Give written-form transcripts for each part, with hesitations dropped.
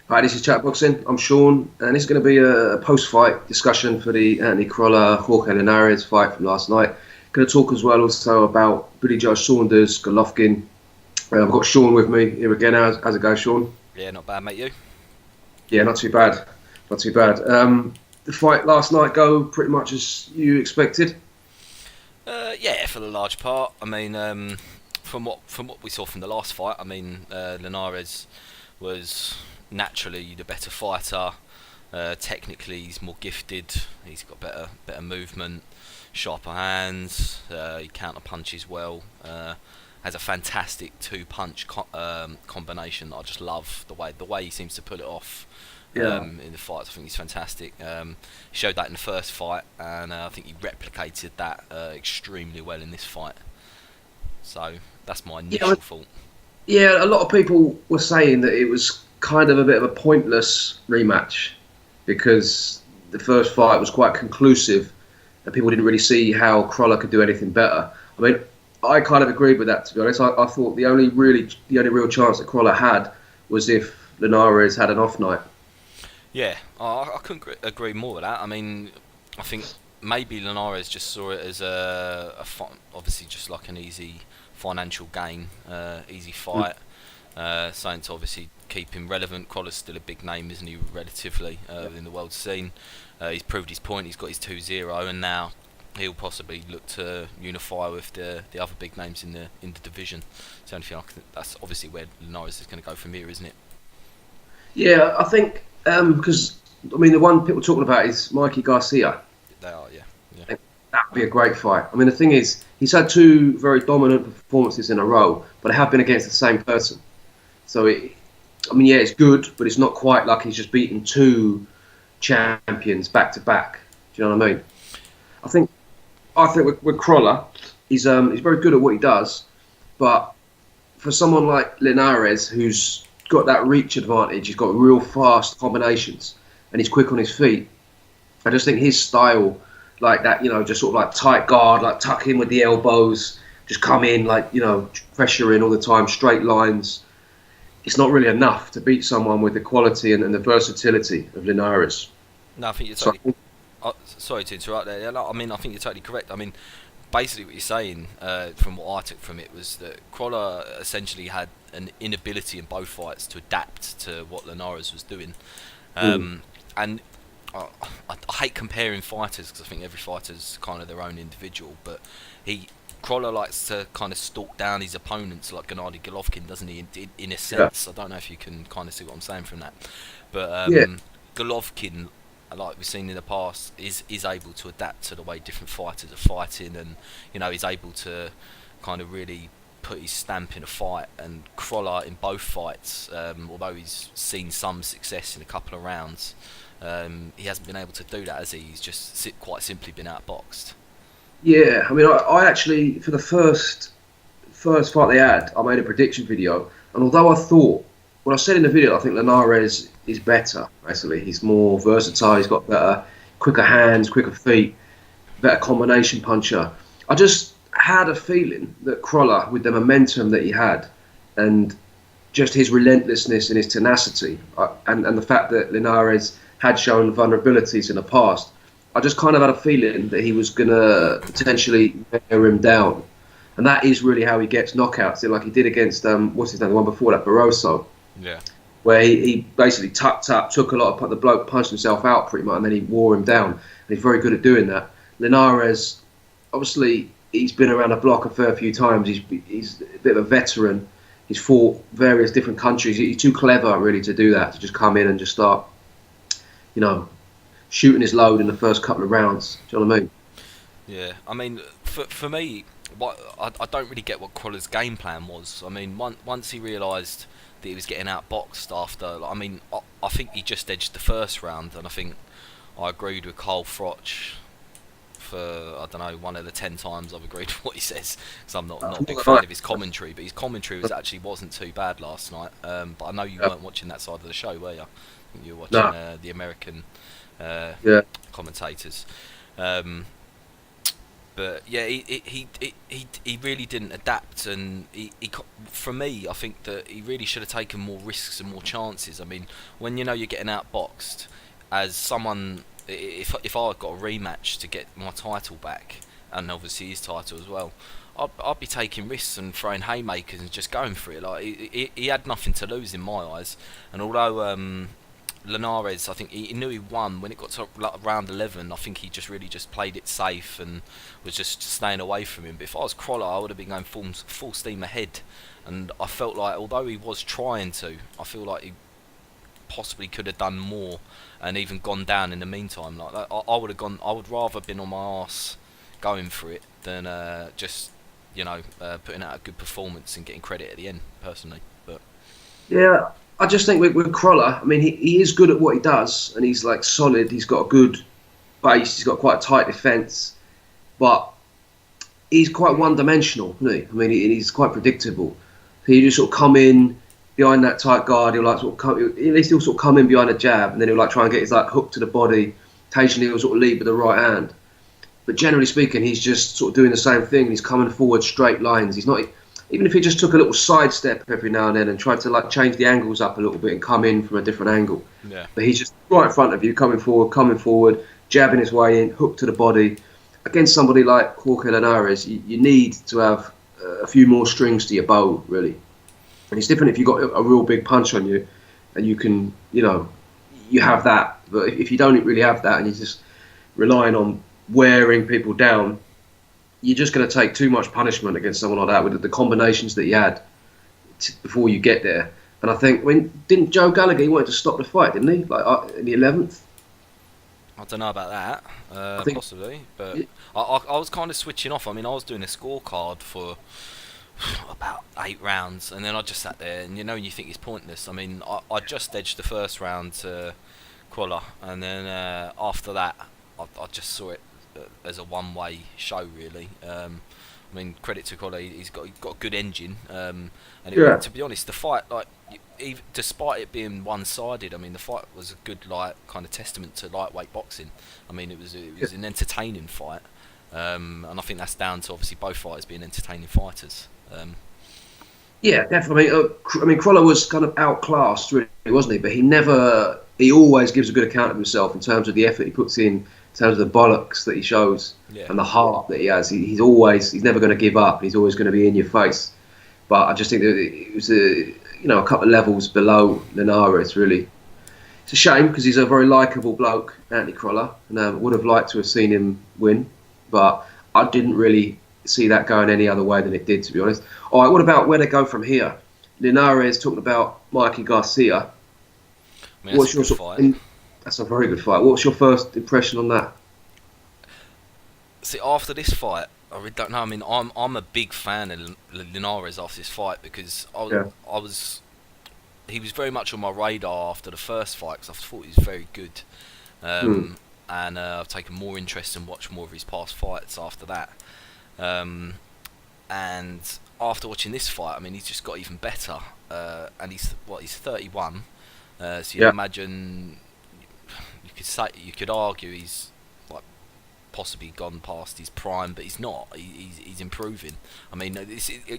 Hi, this is Chat Boxing. I'm Sean, and this is going to be a post-fight discussion for the Anthony Crolla Jorge Linares fight from last night. Going to talk as well also about Billy Joe Saunders, Golovkin. I've got Sean with me here again. How's it going, Sean? Yeah, not bad, mate. You? Yeah, not too bad. Not too bad. The fight last night go pretty much as you expected. Yeah, for the large part. I mean, from what we saw from the last fight, I mean, Linares was naturally the better fighter. Technically, he's more gifted. He's got better movement, sharper hands. He counter punches well. Has a fantastic two-punch combination. I just love the way he seems to pull it off. Yeah. In the fights, I think he's fantastic. He showed that in the first fight, and I think he replicated that extremely well in this fight. So that's my Yeah, initial thought. yeah. A lot of people were saying that it was kind of a bit of a pointless rematch because the first fight was quite conclusive and people didn't really see how Crolla could do anything better. I mean, I kind of agreed with that, to be honest. I thought the only real chance that Crolla had was if Linares had an off night. Yeah, I couldn't agree more with that. I mean, I think maybe Linares just saw it as obviously just like an easy financial gain, easy Mm. fight. Something to obviously keep him relevant. Collar's still a big name, isn't he, relatively, in the world scene. He's proved his point, he's got his 2-0, and now he'll possibly look to unify with the other big names in the division. It's the only thing that's obviously where Linares is going to go from here, isn't it? Yeah, I think because I mean the one people talking about is Mikey Garcia. They are, yeah. Yeah. I think that would be a great fight. I mean the thing is he's had two very dominant performances in a row, but they have been against the same person. So I mean, yeah, it's good, but it's not quite like he's just beaten two champions back to back. Do you know what I mean? I think with Crolla, he's very good at what he does, but for someone like Linares, who's got that reach advantage, he's got real fast combinations, and he's quick on his feet. I just think his style, like that, just sort of like tight guard, like tuck in with the elbows, just come in, like pressure in all the time, straight lines. It's not really enough to beat someone with the quality and the versatility of Linares. No, I think you're So totally. Sorry to interrupt there. Yeah, no, I mean, I think you're totally correct. I mean, basically, what you're saying, from what I took from it, was that Crolla essentially had an inability in both fights to adapt to what Linares was doing. mm, Um, and I, I hate comparing fighters because I think every fighter's kind of their own individual. But he Crolla likes to kind of stalk down his opponents like Gennady Golovkin, doesn't he? In a yeah, sense, I don't know if you can kind of see what I'm saying from that, but yeah, Golovkin, like we've seen in the past, is able to adapt to the way different fighters are fighting, and he's able to kind of really put his stamp in a fight. And Crolla in both fights, although he's seen some success in a couple of rounds, he hasn't been able to do that, has he? He's just quite simply been outboxed. yeah. I mean, I actually for the first fight they had, I made a prediction video, and although I thought, when I said in the video, I think Linares is better. Basically, he's more versatile. He's got better, quicker hands, quicker feet, better combination puncher. I just had a feeling that Crolla, with the momentum that he had, and just his relentlessness and his tenacity, and the fact that Linares had shown vulnerabilities in the past, I just kind of had a feeling that he was going to potentially wear him down. And that is really how he gets knockouts, like he did against, what's his name, the one before that, Barroso, Yeah. where he basically tucked up, took a lot of, the bloke punched himself out pretty much, and then he wore him down. And he's very good at doing that. Linares, obviously, he's been around the block a fair few times. He's a bit of a veteran. He's fought various different countries. He's too clever, really, to do that, to just come in and just start, you know, shooting his load in the first couple of rounds. Do you know what I mean? Yeah, I mean, for me, I don't really get what Crawler's game plan was. I mean, once he realised that he was getting outboxed after, like, I mean, I think he just edged the first round, and I think I agreed with Carl Froch for, I don't know, one of the 10 times I've agreed with what he says, because I'm not a big fan of his commentary, but his commentary wasn't too bad last night. But I know you weren't watching that side of the show, were you? I think you were watching No, the American uh, yeah, commentators. Um, But yeah, he really didn't adapt, and for me, I think that he really should have taken more risks and more chances. I mean, when you know you're getting outboxed, as someone, if I got a rematch to get my title back, and obviously his title as well, I'd be taking risks and throwing haymakers and just going for it. Like he had nothing to lose in my eyes, and although Linares, I think he knew he won when it got to round 11. I think he just really just played it safe and was just staying away from him. But if I was Crolla, I would have been going full steam ahead. And I felt like, although he was trying to, I feel like he possibly could have done more and even gone down in the meantime. Like that, I would have gone. I would rather have been on my arse going for it than just putting out a good performance and getting credit at the end. Personally, but Yeah, I just think with Crolla, I mean, he is good at what he does, and he's like solid. He's got a good base. He's got quite a tight defence, but he's quite one-dimensional, isn't he? I mean, he's quite predictable. He just sort of come in behind that tight guard. He'll like sort of come, at least he'll sort of come in behind a jab, and then he'll like try and get his like hook to the body. Occasionally, he'll sort of lead with the right hand. But generally speaking, he's just sort of doing the same thing. He's coming forward straight lines. He's not, even if he just took a little sidestep every now and then and tried to like change the angles up a little bit and come in from a different angle. yeah. But he's just right in front of you, coming forward, jabbing his way in, hook to the body. Against somebody like Jorge Linares, you need to have a few more strings to your bow, really. And it's different if you've got a real big punch on you and you can, you have that. But if you don't really have that and you're just relying on wearing people down, you're just going to take too much punishment against someone like that with the combinations that he had before you get there. And I think, didn't Joe Gallagher, he wanted to stop the fight, didn't he? Like in the 11th? I don't know about that, possibly, but Yeah. I was kind of switching off. I mean, I was doing a scorecard for about 8 rounds, and then I just sat there, and you think it's pointless. I mean, I just edged the first round to Crolla, and then after that, I just saw it as a one-way show, really. I mean, credit to Crolla, he's got a good engine, and to be honest, the fight, like, even despite it being one-sided, I mean, the fight was a good kind of testament to lightweight boxing. I mean, it was an entertaining fight, and I think that's down to obviously both fighters being entertaining fighters. Yeah, definitely. I mean, Crolla was kind of outclassed, really, wasn't he? But he always gives a good account of himself in terms of the effort he puts in terms of the bollocks that he shows and the heart that he has. He's never going to give up. He's always going to be in your face. But I just think that it was a couple of levels below Linares, really. It's a shame because he's a very likeable bloke, Anthony Crolla, and I would have liked to have seen him win, but I didn't really see that going any other way than it did, to be honest. All right, what about where they go from here? Linares talking about Mikey Garcia. I mean, that's a good fight. That's a very good fight. What's your first impression on that? See, after this fight, I really don't know. I mean, I'm a big fan of Linares after this fight because he was very much on my radar after the first fight because I thought he was very good, and I've taken more interest and watched more of his past fights after that. And after watching this fight, I mean, he's just got even better, and he's 31, so you imagine. You could argue he's like possibly gone past his prime, but he's not. He's improving. I mean,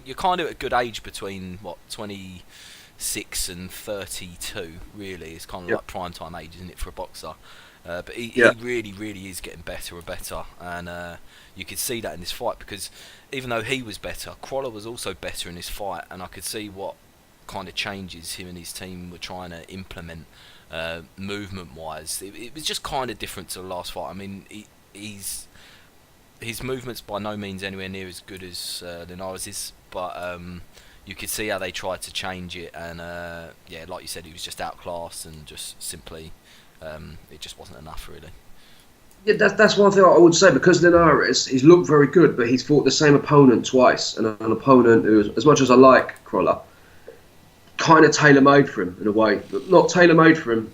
you're kind of at a good age between 26 and 32. Really, it's kind of like prime time age, isn't it, for a boxer? But he really, really is getting better and better, and you could see that in this fight because even though he was better, Crolla was also better in this fight, and I could see what kind of changes him and his team were trying to implement. Movement-wise, it was just kind of different to the last fight. I mean, his movements by no means anywhere near as good as Linares', but you could see how they tried to change it, and like you said, he was just outclassed and just simply it just wasn't enough, really. Yeah, that's one thing I would say because Linares, he's looked very good, but he's fought the same opponent twice, and an opponent who, as much as I like Crolla, kind of tailor-made for him in a way. Not tailor-made for him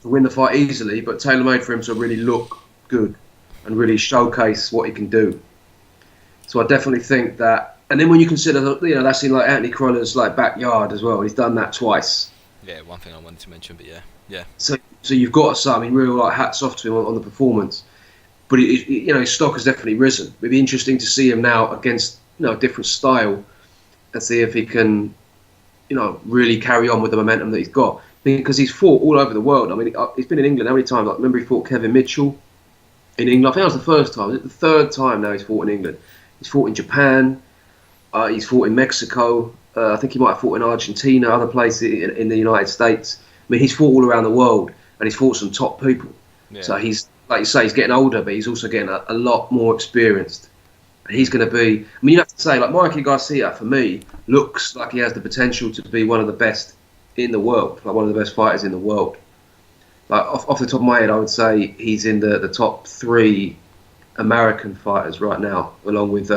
to win the fight easily, but tailor-made for him to really look good and really showcase what he can do. So I definitely think that. And then when you consider that, that's in like Anthony Crolla's like backyard as well. He's done that twice. Yeah, one thing I wanted to mention, but yeah. So you've got some. I mean, real hats off to him on the performance. but his stock has definitely risen. It'd be interesting to see him now against a different style and see if he can really carry on with the momentum that he's got, because he's fought all over the world. I mean, he's been in England how many times? I remember he fought Kevin Mitchell in England. I think that was the first time. Was it the third time now he's fought in England? He's fought in Japan. He's fought in Mexico. I think he might have fought in Argentina, other places in the United States. I mean, he's fought all around the world, and he's fought some top people. Yeah. So he's, like you say, he's getting older, but he's also getting a lot more experienced. And he's going to be... I mean, you have to say, like, Mikey Garcia, for me, looks like he has the potential to be one of the best in the world, like one of the best fighters in the world. Like, off the top of my head, I would say he's in the top 3 American fighters right now, along with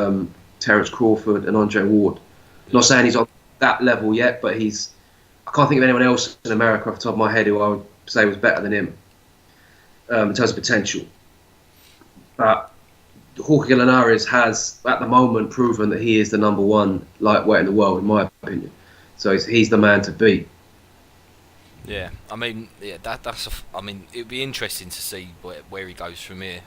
Terence Crawford and Andre Ward. I'm not saying he's on that level yet, but I can't think of anyone else in America off the top of my head who I would say was better than him in terms of potential. But Jorge Linares has, at the moment, proven that he is the number 1 lightweight in the world, in my opinion. So he's the man to beat. Yeah, I mean, I mean, it'd be interesting to see where he goes from here.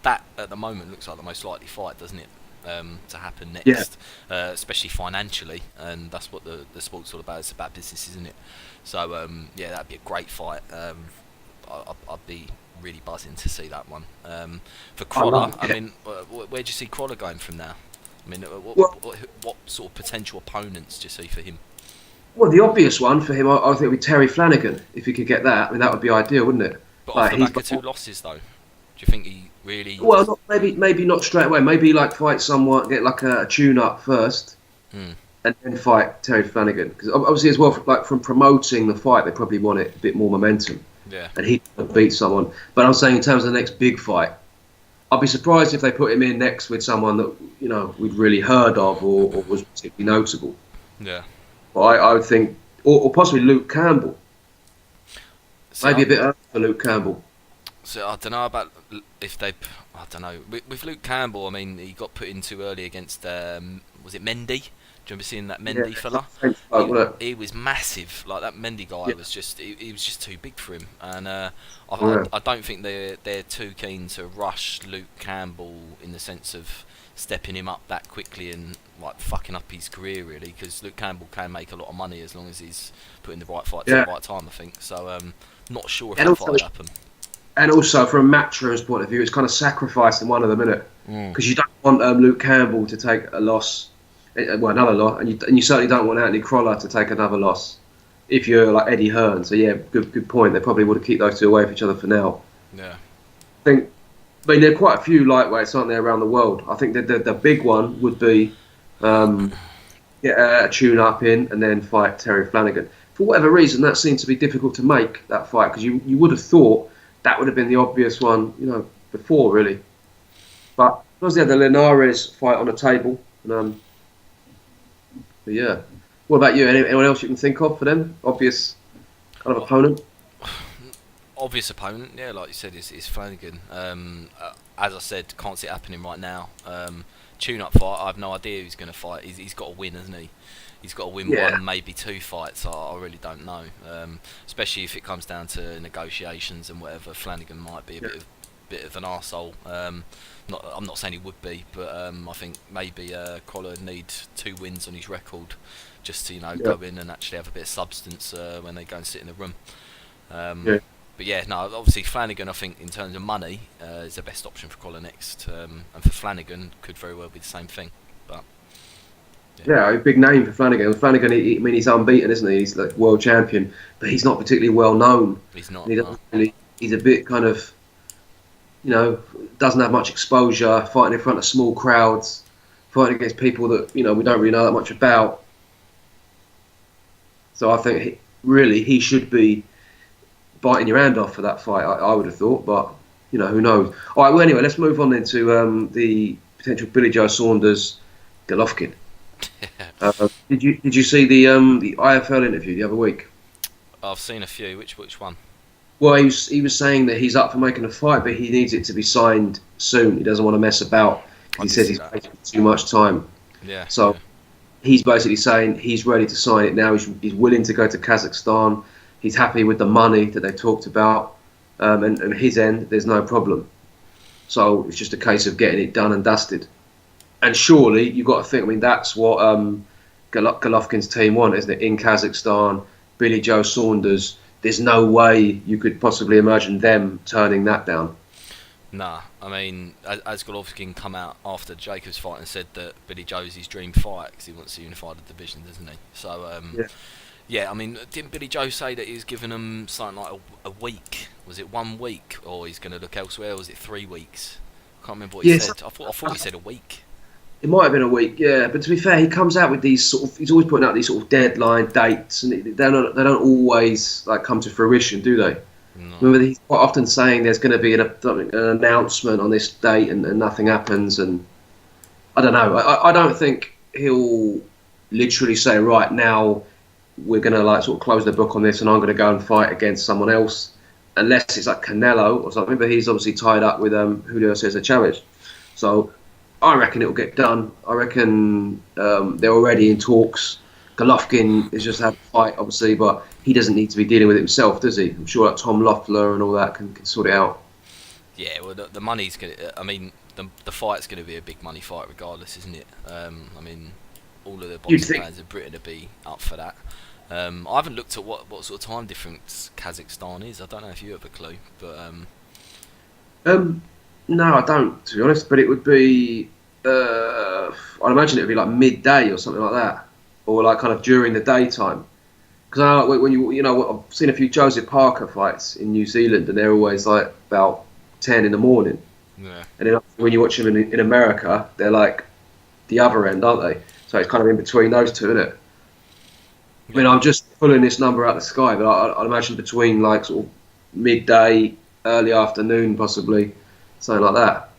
That at the moment looks like the most likely fight, doesn't it? To happen next, especially financially, and that's what the sport's all about. It's about business, isn't it? So that'd be a great fight. I'd be really buzzing to see that one. For Crolla, I mean, where do you see Crolla going from now? I mean, what sort of potential opponents do you see for him? Well, the obvious one for him, I think, would be Terry Flanagan. If he could get that, I mean, that would be ideal, wouldn't it? But off the back of 2 losses, though, do you think he really? Well, maybe not straight away. Maybe like fight someone, get like a tune-up first, and then fight Terry Flanagan. Because obviously, as well, like from promoting the fight, they probably want it a bit more momentum. Yeah. And he could beat someone. But I'm saying in terms of the next big fight, I'd be surprised if they put him in next with someone that we'd really heard of or was particularly notable. Yeah. But I would think, or possibly Luke Campbell. Maybe a bit early for Luke Campbell. So I don't know about if they. I don't know. With Luke Campbell, I mean, he got put in too early against. Was it Mendy? Do you remember seeing that Mendy fella? He was massive. Like that Mendy guy was just. He was just too big for him, and I don't think they're too keen to rush Luke Campbell in the sense of stepping him up that quickly and like fucking up his career, really, because Luke Campbell can make a lot of money as long as he's putting the right fight at the right time, I think. So not sure if that fight will happen. And also, from Matchroom's point of view, it's kind of sacrificing one of them, isn't it? Because you don't want Luke Campbell to take a loss, another loss, and you certainly don't want Anthony Crolla to take another loss if you're like Eddie Hearn. So yeah, good point. They probably would have keep those two away from each other for now. Yeah. I mean, there are quite a few lightweights, aren't there, around the world? I think the big one would be get a tune-up in and then fight Terry Flanagan. For whatever reason, that seemed to be difficult to make, that fight, because you would have thought that would have been the obvious one, before, really. But because they had the Linares fight on the table. But yeah. What about you? Anyone else you can think of for them? Obvious kind of opponent? Obvious opponent, yeah, like you said, is Flanagan. As I said, can't see it happening right now. Tune-up fight, I have no idea who's going to fight. He's got to win, hasn't he? He's got to win 1, maybe 2 fights. I really don't know. Especially if it comes down to negotiations and whatever. Flanagan might be a bit of an arsehole. I'm not saying he would be, but I think maybe Crolla would need 2 wins on his record just to go in and actually have a bit of substance when they go and sit in the room. But yeah, no, obviously Flanagan, I think, in terms of money, is the best option for Crolla next. And for Flanagan, could very well be the same thing. But a big name for Flanagan. Flanagan, he's unbeaten, isn't he? He's like world champion, but he's not particularly well known. He's not. He's a bit kind of, doesn't have much exposure, fighting in front of small crowds, fighting against people that, we don't really know that much about. So I think he should be biting your hand off for that fight, I would have thought, but who knows. All right, well, anyway, let's move on into the potential Billy Joe Saunders Golovkin. Did you see the IFL interview the other week? I've seen a few. Which one? Well, he was saying that he's up for making a fight, but he needs it to be signed soon. He doesn't want to mess about. He says he's taking too much time. Yeah. So he's basically saying he's ready to sign it now. He's willing to go to Kazakhstan. He's happy with the money that they talked about, and his end, there's no problem. So it's just a case of getting it done and dusted. And surely you've got to think. I mean, that's what Golovkin's team want, isn't it? In Kazakhstan, Billy Joe Saunders. There's no way you could possibly imagine them turning that down. Nah, I mean, as Golovkin come out after Jacobs' fight and said that Billy Joe's his dream fight because he wants to unify the division, doesn't he? So, Yeah. yeah, I mean, didn't Billy Joe say that he's given him something like a week? Was it 1 week, or he's going to look elsewhere? Or was it 3 weeks? I can't remember what he Yes, said. I thought he said a week. it might have been a week. Yeah, but to be fair, he comes out with these sort of. He's always putting out these sort of deadline dates, and they don't always like come to fruition, do they? No. Remember, he's quite often saying there's going to be an announcement on this date, and nothing happens. And I don't know. I don't think he'll literally say, right now we're going to like sort of close the book on this, and I'm going to go and fight against someone else, unless it's like Canelo or something. But he's obviously tied up with Julio Cesar Chavez, so I reckon it'll get done. I reckon they're already in talks. Golovkin is just had a fight, obviously, but he doesn't need to be dealing with it himself, does he? I'm sure that Tom Loeffler and all that can sort it out. Yeah, well, the money's going to... I mean, the fight's going to be a big money fight regardless, isn't it? I mean, all of the boxing fans in Britain would be up for that. I haven't looked at what sort of time difference Kazakhstan is. I don't know if you have a clue, but... No, I don't, to be honest, but it would be... I'd imagine it would be like midday or something like that, or like kind of during the daytime. Because when I've seen a few Joseph Parker fights in New Zealand, and they're always like about 10 in the morning. Yeah. And then when you watch them in America, they're like the other end, aren't they? So it's kind of in between those two, isn't it? I mean, I'm just pulling this number out of the sky, but I'd imagine between like sort of midday, early afternoon, possibly something like that.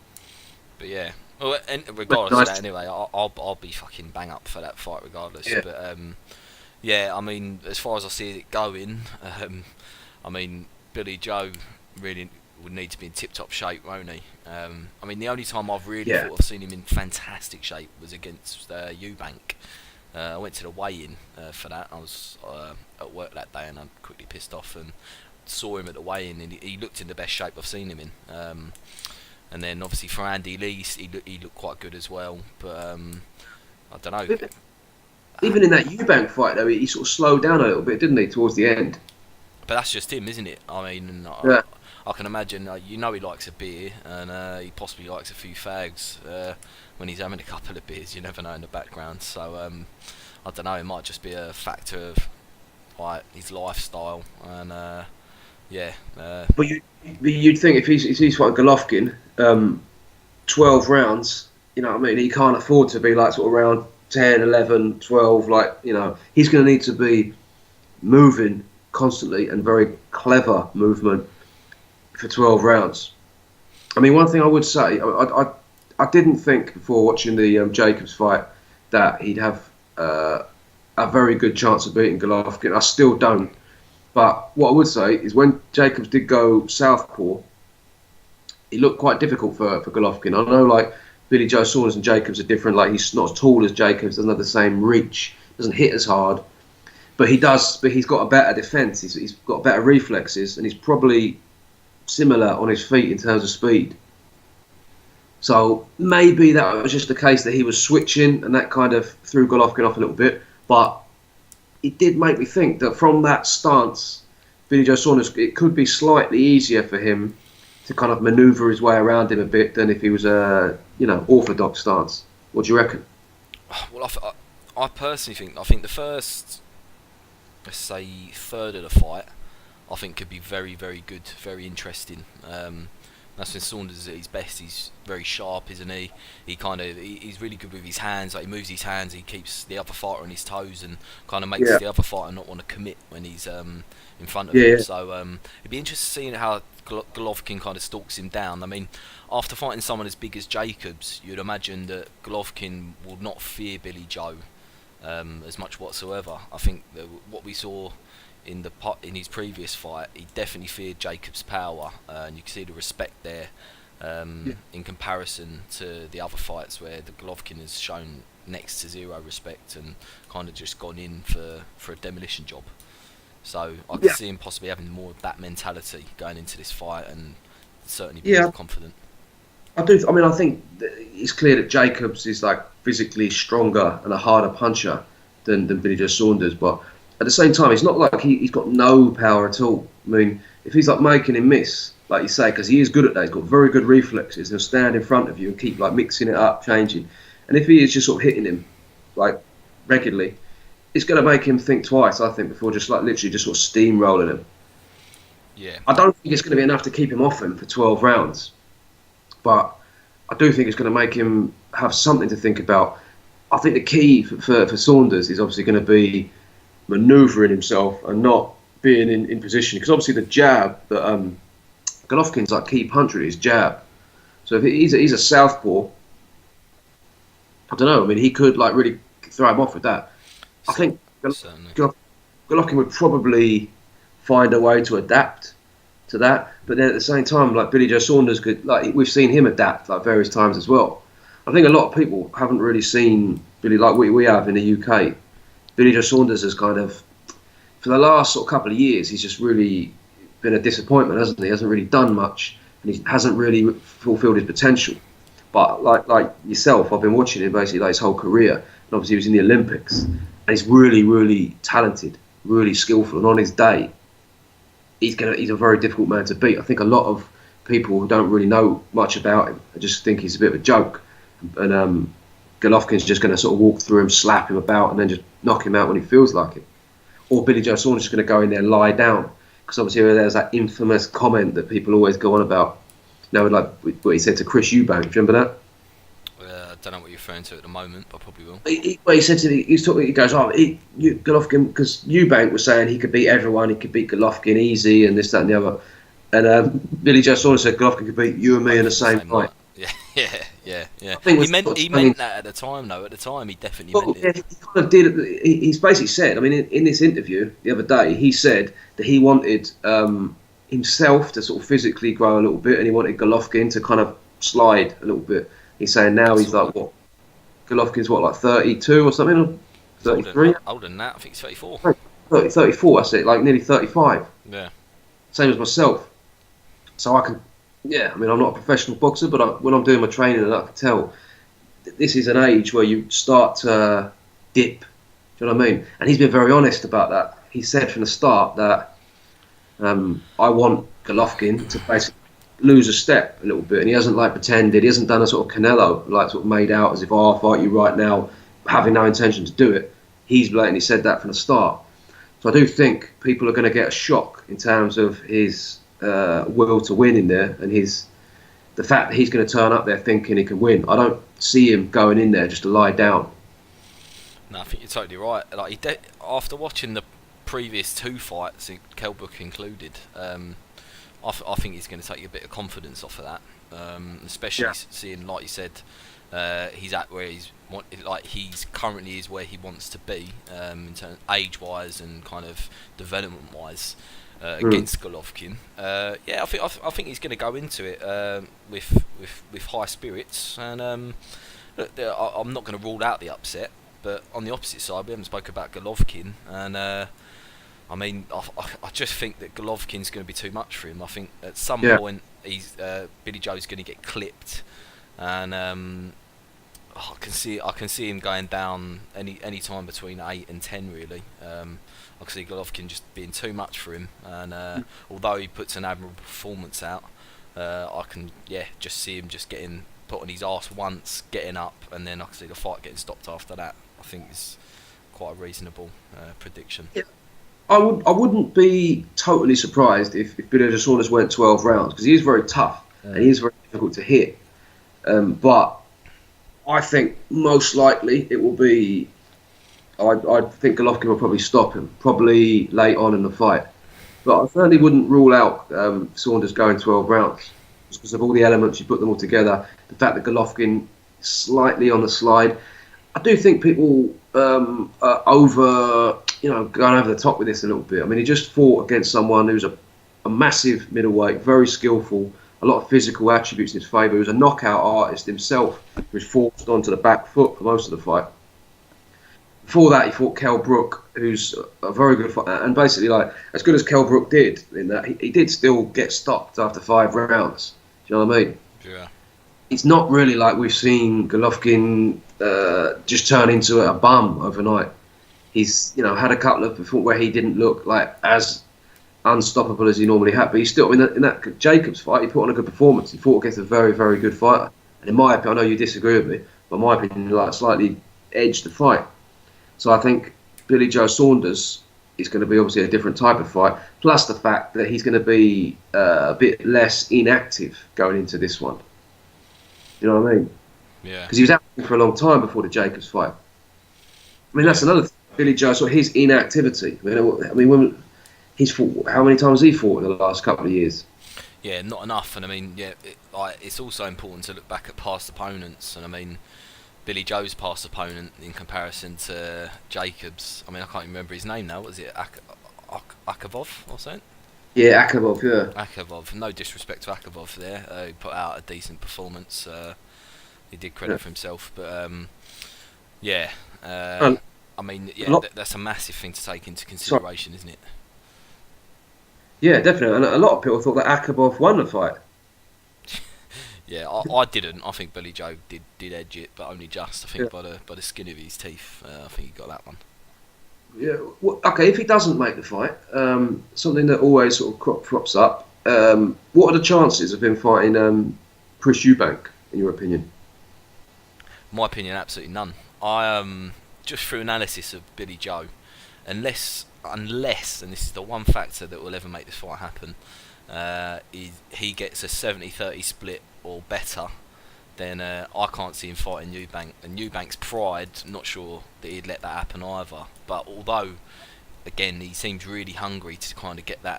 But yeah, well, and regardless of that, anyway, I'll be fucking bang up for that fight regardless. Yeah. But yeah, I mean, as far as I see it going, I mean, Billy Joe really would need to be in tip-top shape, won't he? I mean, the only time I've really thought I've seen him in fantastic shape was against Eubank. I went to the weigh-in for that. I was at work that day and I quickly pissed off and saw him at the weigh-in, and he looked in the best shape I've seen him in. And then obviously for Andy Lee, he looked quite good as well. But I don't know. Even in that Eubank fight, though, he sort of slowed down a little bit, didn't he, towards the end? But that's just him, isn't it? I mean, Yeah. I can imagine, he likes a beer, and he possibly likes a few fags when he's having a couple of beers. You never know in the background. So, I don't know, it might just be a factor of like his lifestyle, and yeah. But you'd think if he's fighting Golovkin, 12 rounds, you know what I mean? He can't afford to be like sort of around 10, 11, 12, like, you know, he's going to need to be moving constantly and very clever movement for 12 rounds. I mean, one thing I would say, I didn't think before watching the Jacobs fight that he'd have a very good chance of beating Golovkin. I still don't. But what I would say is when Jacobs did go southpaw, he looked quite difficult for Golovkin. I know, like, Billy Joe Saunders and Jacobs are different. Like, he's not as tall as Jacobs, doesn't have the same reach, doesn't hit as hard. But he does. But he's got a better defence. He's got better reflexes, and he's probably similar on his feet in terms of speed. So maybe that was just the case that he was switching, and that kind of threw Golovkin off a little bit. But it did make me think that from that stance, Billy Joe Saunders, it could be slightly easier for him to kind of manoeuvre his way around him a bit than if he was a orthodox stance. What do you reckon? Well, I personally think the first, let's say, third of the fight, I think could be very, very good, very interesting. That's when Saunders is at his best. He's very sharp, isn't he? He's really good with his hands. Like, he moves his hands, he keeps the other fighter on his toes, and kind of makes the other fighter not want to commit when he's in front of him. Yeah. So it'd be interesting seeing how Golovkin kind of stalks him down. I mean, after fighting someone as big as Jacobs, you'd imagine that Golovkin will not fear Billy Joe as much whatsoever. I think that what we saw in his previous fight, he definitely feared Jacobs' power, and you can see the respect there in comparison to the other fights where the Golovkin has shown next to zero respect and kind of just gone in for a demolition job. So I can see him possibly having more of that mentality going into this fight, and certainly be more confident. I do. I mean, I think it's clear that Jacobs is like physically stronger and a harder puncher than Billy Joe Saunders. But at the same time, it's not like he's got no power at all. I mean, if he's like making him miss, like you say, because he is good at that, he's got very good reflexes. He'll stand in front of you and keep like mixing it up, changing. And if he is just sort of hitting him like regularly, it's going to make him think twice, I think, before just like literally just sort of steamrolling him. Yeah. I don't think it's going to be enough to keep him off him for 12 rounds. But I do think it's going to make him have something to think about. I think the key for Saunders is obviously going to be manoeuvring himself and not being in position. Because obviously the jab that Golovkin's like key puncher is jab. So if he's a southpaw, I don't know. I mean, he could like really throw him off with that. I think Golovkin would probably find a way to adapt to that, but then at the same time, like Billy Joe Saunders could, like we've seen him adapt like various times as well. I think a lot of people haven't really seen Billy like we have in the UK. Billy Joe Saunders has kind of, for the last sort of couple of years, he's just really been a disappointment, hasn't he? He hasn't really done much, and he hasn't really fulfilled his potential. But like yourself, I've been watching him basically like his whole career, and obviously he was in the Olympics, and he's really, really talented, really skillful, and on his day, he's a very difficult man to beat. I think a lot of people who don't really know much about him, I just think he's a bit of a joke, and Golovkin's just going to sort of walk through him, slap him about, and then just knock him out when he feels like it. Or Billy Joe Saunders is going to go in there and lie down, because obviously there's that infamous comment that people always go on about. You know, like what he said to Chris Eubank. Do you remember that? I don't know what you're referring to at the moment, but I probably will. He said to me, he goes, Golovkin, because Eubank was saying he could beat everyone, he could beat Golovkin easy, and this, that, and the other. And Billy Joe Saunders said Golovkin could beat you and me in the same night. Yeah. He meant that at the time, though. At the time, he definitely meant it. He kind of did. He's basically said, I mean, in this interview the other day, he said that he wanted himself to sort of physically grow a little bit, and he wanted Golovkin to kind of slide a little bit. He's saying now he's like, what? Golovkin's what, like 32 or something? Or 33? Older than that, I think he's 34. 34, that's it, like nearly 35. Yeah. Same as myself. So I can, I mean, I'm not a professional boxer, but when I'm doing my training, and I can tell this is an age where you start to dip. Do you know what I mean? And he's been very honest about that. He said from the start that I want Golovkin to basically lose a step a little bit, and he hasn't like pretended. He hasn't done a sort of Canelo, like sort of made out as if I'll fight you right now, having no intention to do it. He's blatantly said that from the start. So I do think people are going to get a shock in terms of his will to win in there, and the fact that he's going to turn up there thinking he can win. I don't see him going in there just to lie down. No, I think you're totally right. Like after watching the previous two fights, Kell Brook included, I think he's going to take a bit of confidence off of that, especially seeing, like you said, he's at where he's currently is where he wants to be in terms age-wise and kind of development-wise against Golovkin. I think he's going to go into it with high spirits, and look, I'm not going to rule out the upset. But on the opposite side, we haven't spoken about Golovkin, and I mean, I just think that Golovkin's going to be too much for him. I think at some point Billy Joe's going to get clipped, and I can see him going down any time between 8 and 10 really. I can see Golovkin just being too much for him, and although he puts an admirable performance out, I can just see him just getting put on his arse once, getting up, and then I can see the fight getting stopped after that. I think it's quite a reasonable prediction. Yeah. I wouldn't be totally surprised if Billy Joe Saunders went 12 rounds, because he is very tough and he is very difficult to hit. But I think most likely it will be. I think Golovkin will probably stop him, probably late on in the fight. But I certainly wouldn't rule out Saunders going 12 rounds, just because of all the elements, you put them all together. The fact that Golovkin slightly on the slide. I do think people are going over the top with this a little bit. I mean, he just fought against someone who's a massive middleweight, very skillful, a lot of physical attributes in his favour, who's a knockout artist himself, who's forced onto the back foot for most of the fight. Before that, he fought Kell Brook, who's a very good fighter, and basically, like, as good as Kell Brook did in that, he did still get stopped after 5 rounds. Do you know what I mean? Yeah. it's not really like we've seen Golovkin just turn into a bum overnight. He's had a couple of performances where he didn't look like as unstoppable as he normally had, but he still, in that Jacobs fight, he put on a good performance. He fought against a very, very good fighter. And in my opinion, I know you disagree with me, but in my opinion, like slightly edged the fight. So I think Billy Joe Saunders is going to be obviously a different type of fight, plus the fact that he's going to be a bit less inactive going into this one. You know what I mean? Yeah. Because he was out for a long time before the Jacobs fight. I mean, that's another thing. Billy Joe, so his inactivity. I mean, when he's fought, how many times has he fought in the last couple of years? Yeah, not enough. And I mean, it's also important to look back at past opponents. And I mean, Billy Joe's past opponent in comparison to Jacobs. I mean, I can't remember his name now. Was it Akavov or something? Yeah, Akavov. Yeah. Akavov. No disrespect to Akavov there. He put out a decent performance. He did credit for himself, but yeah. I mean, yeah, that's a massive thing to take into consideration, isn't it? Yeah, definitely. And a lot of people thought that Akavov won the fight. Yeah, I didn't. I think Billy Joe did edge it, but only just. I think by the skin of his teeth. I think he got that one. Yeah. Well, okay, if he doesn't make the fight, something that always sort of crops up. What are the chances of him fighting Chris Eubank, in your opinion? My opinion, absolutely none. Just through analysis of Billy Joe, unless, and this is the one factor that will ever make this fight happen, he gets a 70-30 split or better, then I can't see him fighting Eubank. And Eubank's pride, not sure that he'd let that happen either. But although, again, he seems really hungry to kind of get that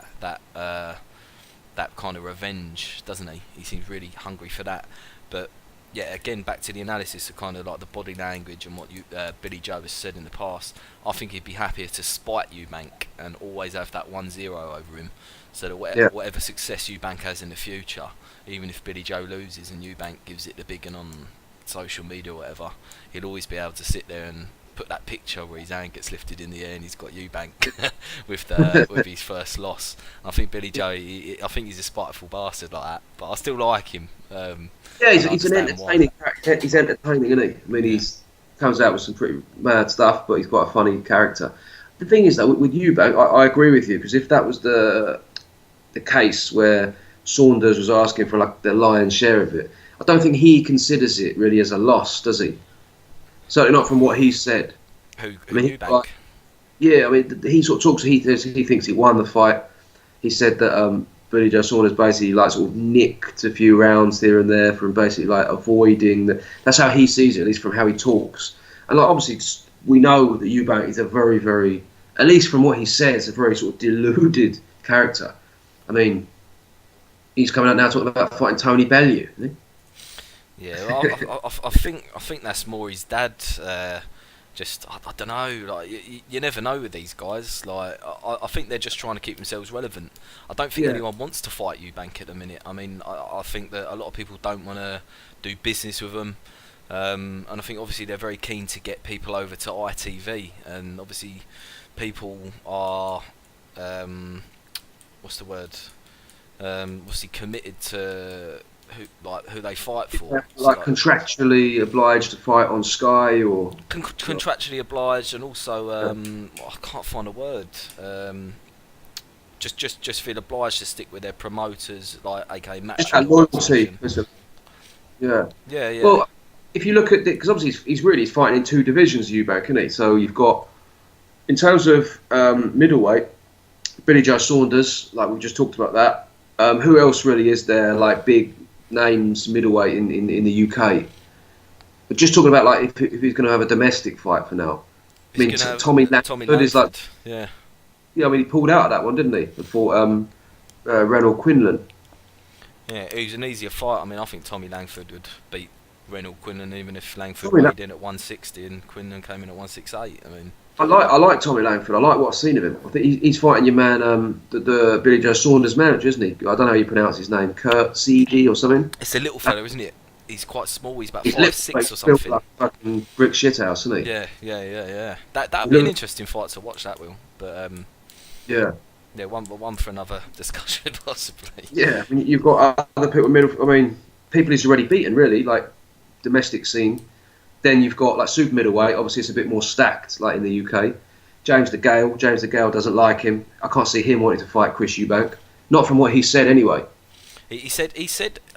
kind of revenge, doesn't he? He seems really hungry for that. But yeah, again, back to the analysis of kind of like the body language and what Billy Joe has said in the past, I think he'd be happier to spite Eubank and always have that 1-0 over him, so that whatever success Eubank has in the future, even if Billy Joe loses and Eubank gives it the big one on social media or whatever, he'll always be able to sit there and put that picture where his hand gets lifted in the air and he's got Eubank with his first loss. I think Billy Joe, I think he's a spiteful bastard like that, but I still like him. Yeah, he's an entertaining character. He's entertaining, isn't he? I mean, he comes out with some pretty mad stuff, but he's quite a funny character. The thing is, though, with Eubank, I agree with you, because if that was the case where Saunders was asking for like the lion's share of it, I don't think he considers it really as a loss, does he? Certainly not from what he said. Eubank? Yeah, I mean, he sort of talks. He thinks he won the fight. He said that Billy Joe Saunders basically like sort of nicked a few rounds here and there from basically like avoiding the. That's how he sees it, at least from how he talks. And like obviously, we know that Eubank is a very, very, at least from what he says, a very sort of deluded character. I mean, he's coming out now talking about fighting Tony Bellew, isn't he? Yeah, well, I think that's more his dad. Just I don't know. Like you never know with these guys. Like I think they're just trying to keep themselves relevant. I don't think anyone wants to fight Eubank at the minute. I mean, I think that a lot of people don't want to do business with them. And I think obviously they're very keen to get people over to ITV, and obviously people are what's the word? Obviously committed to who they fight for. Like contractually obliged to fight on Sky, or contractually obliged, and also I can't find a word. Just feel obliged to stick with their promoters, like aka Match. Loyalty. Yeah. Well, if you look at it, because obviously he's fighting in two divisions, Eubank, isn't he? So you've got, in terms of middleweight, Billy Joe Saunders, like we just talked about that. Who else really is there, like big names middleweight in the UK? But just talking about like if he's going to have a domestic fight for now. I mean, Tommy Langford is like, yeah. I mean, he pulled out of that one, didn't he? Before Reynold Quinlan. Yeah, it was an easier fight. I mean, I think Tommy Langford would beat Reynold Quinlan, even if Langford weighed in at 160 and Quinlan came in at 168. I mean, I like Tommy Langford. I like what I've seen of him. I think he's fighting your man, the Billy Joe Saunders manager, isn't he? I don't know how you pronounce his name, Kurt CD or something. It's a little fella, isn't it? He's quite small. He's about 5'6" or something. Like fucking brick shit house, isn't he? Yeah. That'd be an interesting fight to watch. That will, but yeah, one for another discussion possibly. Yeah, I mean, you've got other people. I mean, people he's already beaten, really, like domestic scene. Then you've got like super middleweight. Obviously, it's a bit more stacked, like in the UK. James De Gale. James De Gale doesn't like him. I can't see him wanting to fight Chris Eubank. Not from what he said, anyway. He said.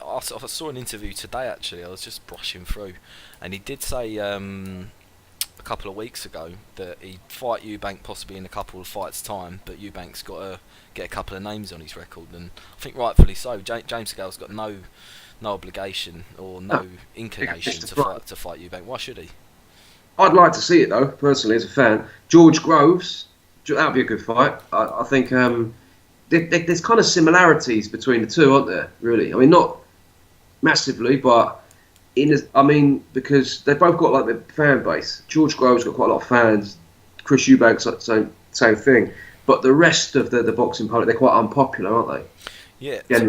I saw an interview today. Actually, I was just brushing through, and he did say a couple of weeks ago that he'd fight Eubank possibly in a couple of fights' time, but Eubank's got to get a couple of names on his record, and I think rightfully so. James De Gale's got no obligation or no inclination to fight Eubank. Why should he? I'd like to see it though, personally, as a fan. George Groves, that would be a good fight. I think there's kind of similarities between the two, aren't there? Really, I mean, not massively, but because they've both got like the fan base. George Groves got quite a lot of fans. Chris Eubank's like same thing. But the rest of the boxing public, they're quite unpopular, aren't they? Yeah.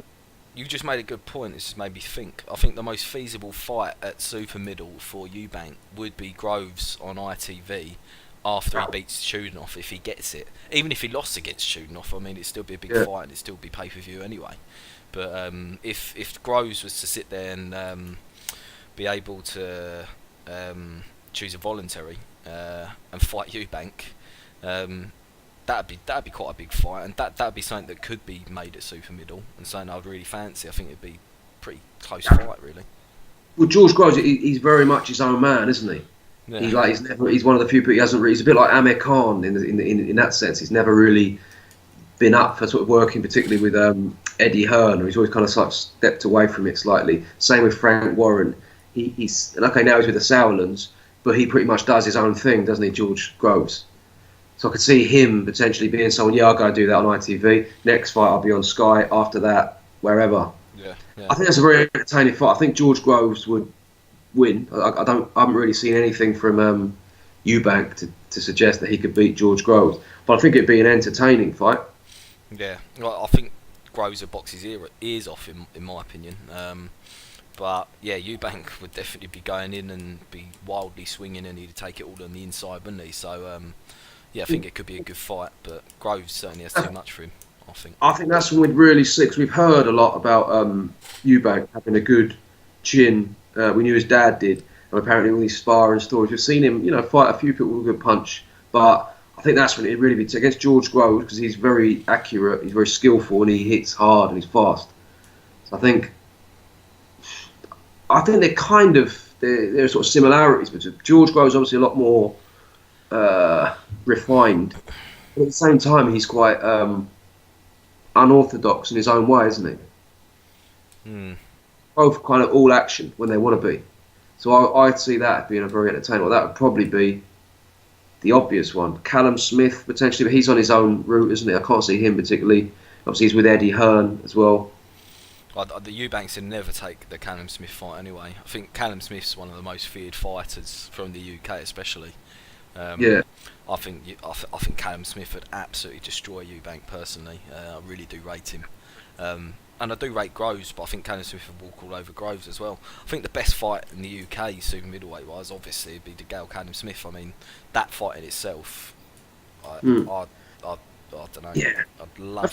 You just made a good point. It's just made me think. I think the most feasible fight at super middle for Eubank would be Groves on ITV after he beats Chudinov, if he gets it. Even if he lost against Chudinov, I mean, it'd still be a big fight and it'd still be pay-per-view anyway. But if Groves was to sit there and be able to choose a voluntary and fight Eubank, that'd be quite a big fight, and that'd be something that could be made at super middle, and something I'd really fancy. I think it'd be a pretty close fight, really. Well, George Groves, he's very much his own man, isn't he? Yeah. He's one of the few people. He's a bit like Amir Khan in that sense. He's never really been up for sort of working, particularly with Eddie Hearn. He's always kind of like stepped away from it slightly. Same with Frank Warren. He's now he's with the Sauerlands, but he pretty much does his own thing, doesn't he, George Groves? So I could see him potentially being someone. I'll go do that on ITV. Next fight, I'll be on Sky. After that, wherever. Yeah. I think that's a very entertaining fight. I think George Groves would win. I haven't really seen anything from Eubank to suggest that he could beat George Groves. But I think it'd be an entertaining fight. Yeah, well, I think Groves would box his ears off, in my opinion. But yeah, Eubank would definitely be going in and be wildly swinging, and he'd take it all on the inside, wouldn't he? So yeah, I think it could be a good fight, but Groves certainly has too much for him, I think. I think that's when we'd really see, because we've heard a lot about Eubank having a good chin. We knew his dad did, and apparently all these sparring stories. We've seen him, fight a few people with a good punch, but I think that's when it'd really be against George Groves, because he's very accurate, he's very skillful, and he hits hard and he's fast. So I think they're kind of there are sort of similarities, but George Groves is obviously a lot more refined. But at the same time, he's quite unorthodox in his own way, isn't he? Both kind of all action when they want to be. So I'd see that being a very entertaining one. That would probably be the obvious one. Callum Smith, potentially, but he's on his own route, isn't he? I can't see him particularly. Obviously, he's with Eddie Hearn as well. The Eubanks would never take the Callum Smith fight anyway. I think Callum Smith's one of the most feared fighters from the UK, especially. I think Callum Smith would absolutely destroy Eubank personally. I really do rate him. And I do rate Groves, but I think Callum Smith would walk all over Groves as well. I think the best fight in the UK, super middleweight wise, obviously, would be De Gale Callum Smith. I mean, that fight in itself, I don't know. Yeah. I'd love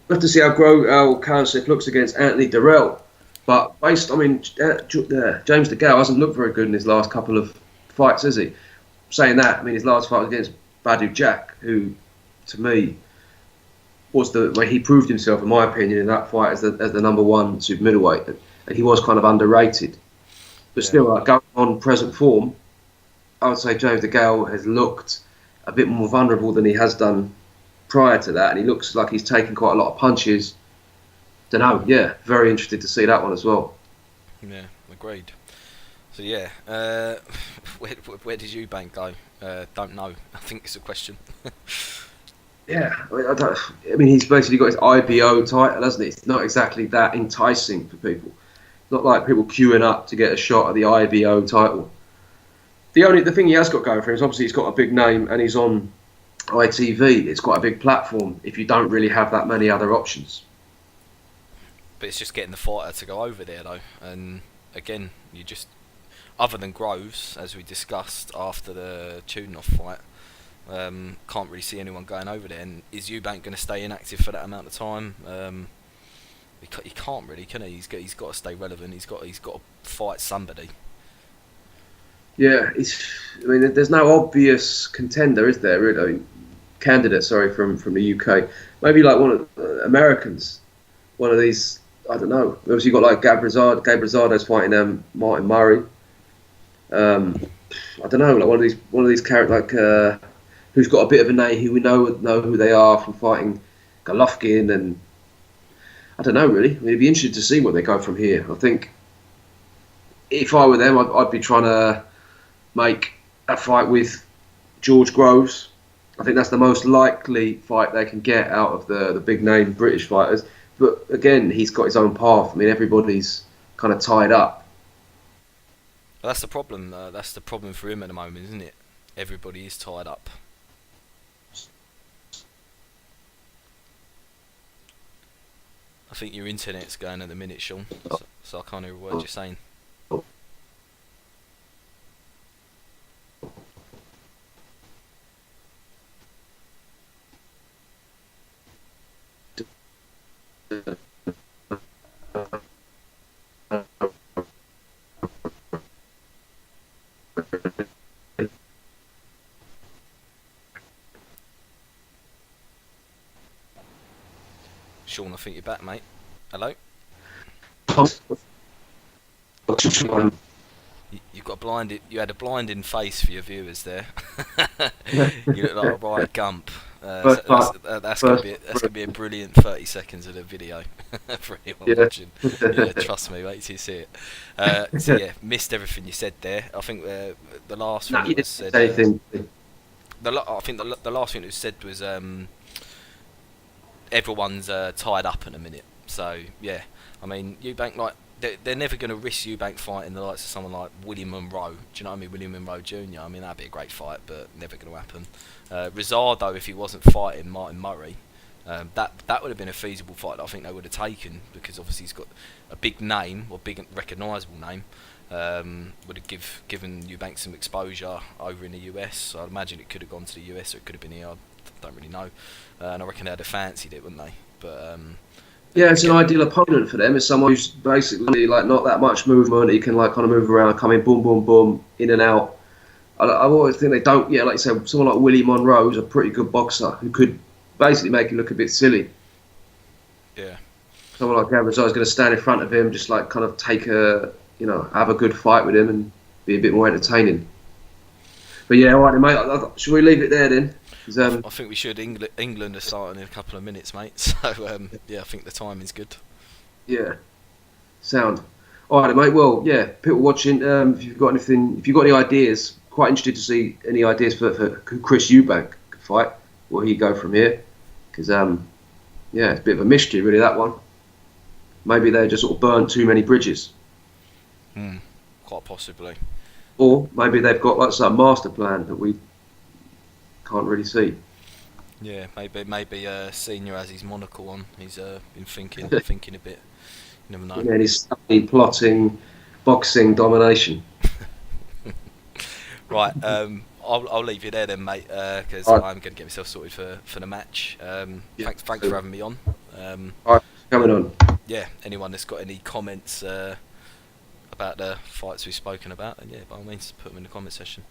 We'll have to see how Callum Smith looks against Anthony Durrell. But James De Gale hasn't looked very good in his last couple of fights, has he? Saying that, I mean, his last fight was against Badu Jack, who, to me, was where he proved himself, in my opinion, in that fight as the number one super middleweight, and he was kind of underrated. But still, going on present form, I would say James De Gale has looked a bit more vulnerable than he has done prior to that, and he looks like he's taken quite a lot of punches. Don't know. Yeah, very interested to see that one as well. Yeah, agreed. So yeah, where did Eubank go? Don't know. I think it's a question. Yeah, I mean, he's basically got his IBO title, hasn't he? It's not exactly that enticing for people. Not like people queuing up to get a shot at the IBO title. The thing he has got going for him is obviously he's got a big name and he's on ITV. It's quite a big platform if you don't really have that many other options. But it's just getting the fighter to go over there though, and again, you just, other than Groves, as we discussed after the Chudinov fight, can't really see anyone going over there. And is Eubank going to stay inactive for that amount of time? He can't really, can he? He's got to stay relevant. He's got to fight somebody. Yeah, I mean, there's no obvious contender, is there? Really, I mean, candidate, sorry, from the UK. Maybe like one of the Americans. One of these, I don't know. Obviously, you've got like Gabe Rosardo's fighting Martin Murray. I don't know, like one of these characters, like who's got a bit of a name, who we know who they are from fighting Golovkin, and I don't know really. I mean, it'd be interesting to see where they go from here. I think if I were them, I'd be trying to make a fight with George Groves. I think that's the most likely fight they can get out of the big name British fighters. But again, he's got his own path. I mean, everybody's kind of tied up. Well, that's the problem. That's the problem for him at the moment, isn't it? Everybody is tied up. I think your internet's going at the minute, Sean. So I can't hear a word you're saying. Sean, I think you're back, mate. Hello? You got blinded. You had a blinding face for your viewers there. You look like a right gump. That's gonna be a brilliant 30 seconds of the video for anyone watching. Yeah, trust me, wait till you see it. So yeah, missed everything you said there. I think the last one that was said. I think the last thing that was said was everyone's tied up in a minute. So yeah, I mean Eubank, like they're never going to risk Eubank fighting the likes of someone like William Monroe. Do you know what I mean? William Monroe Jr. I mean that'd be a great fight, but never going to happen. Rosardo, if he wasn't fighting Martin Murray, that would have been a feasible fight that I think they would have taken, because obviously he's got a big name, or big recognisable name. Would have given Eubank some exposure over in the US. So I'd imagine it could have gone to the US, or it could have been here. I don't really know. And I reckon they'd have fancied it, wouldn't they? But yeah, it's an ideal opponent for them. It's someone who's basically like not that much movement. He can like kind of move around, come in, boom, boom, boom, in and out. I always think they don't. Yeah, like you said, someone like Willie Monroe is a pretty good boxer who could basically make him look a bit silly. Yeah. Someone like Gabriel is going to stand in front of him, just like kind of have a good fight with him and be a bit more entertaining. But yeah, all right, mate. Should we leave it there then? I think we should. England are starting in a couple of minutes, mate. So yeah, I think the timing's good. Yeah, sound. All right, mate. Well, yeah, people watching. If you've got any ideas, quite interested to see any ideas for who Chris Eubank could fight. Will he go from here? Because yeah, it's a bit of a mystery, really, that one. Maybe they just sort of burnt too many bridges. Quite possibly. Or maybe they've got like some master plan that we can't really see. Yeah, maybe Senior has his monocle on. He's been thinking a bit. You never know. Yeah, and he's studying, plotting, boxing, domination. Right, I'll leave you there then, mate, because I'm going to get myself sorted for the match. Thanks for having me on. Alright, coming on. Yeah, anyone that's got any comments about the fights we've spoken about, then yeah, by all means, put them in the comment section.